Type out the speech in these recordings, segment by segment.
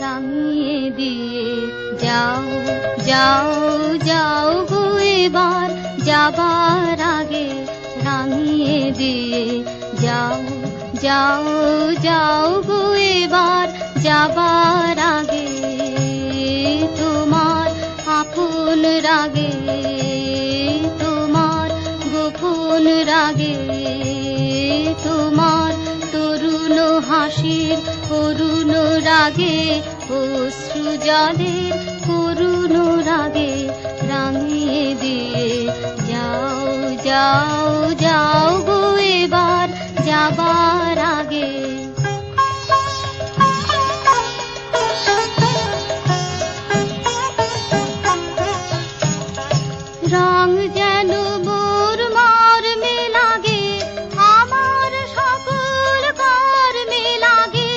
রাঙিয়ে দিয়ে যাও যাও যাও গো এবার যাবার আগে, রাঙিয়ে দিয়ে যাও যাও যাও গো এবার যাবার আগে। তোমার আপন রাগে, তোমার গোপন রাগে, তোমার তরুণ হাসির করুণ রাগে, অশ্রু জলের করুণ রাগে, রাঙিয়ে দিয়ে যাও যাও যাও গো এবার যাবার আগে। রং যেন মোর মর্মে লাগে, আমার সকল কর্মে লাগে,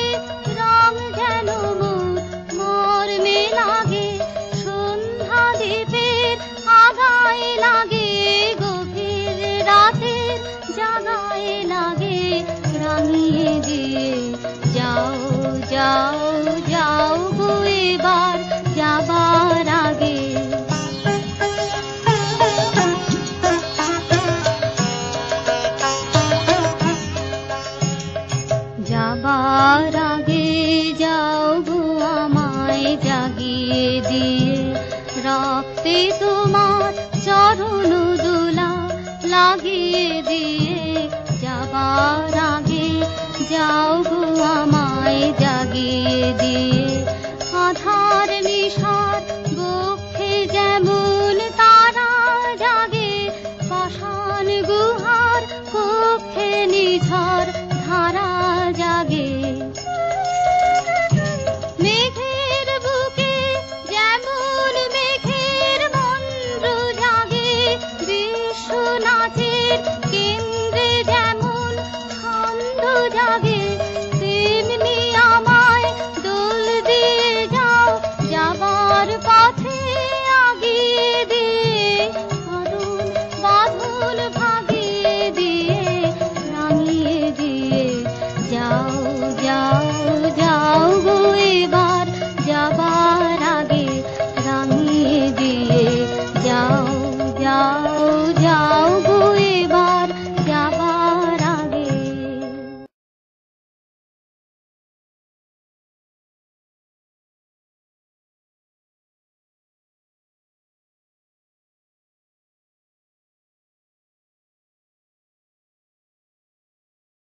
রং যেন মোর মর্মে লাগে, সন্ধ্যা দ্বীপের আগায় লাগে, গভীর রাতের জাগায় লাগে, রাঙিয়ে দিয়ে যাও যাও যাও গো এবার যাবার আগে। যাবার আগে যাও গো আমায় জাগিয়ে দিয়ে, রক্তে তোমার চরণ দোলা লাগিয়ে দিয়ে, যাবার আগে যাও গো আমায় জাগিয়ে দিয়ে।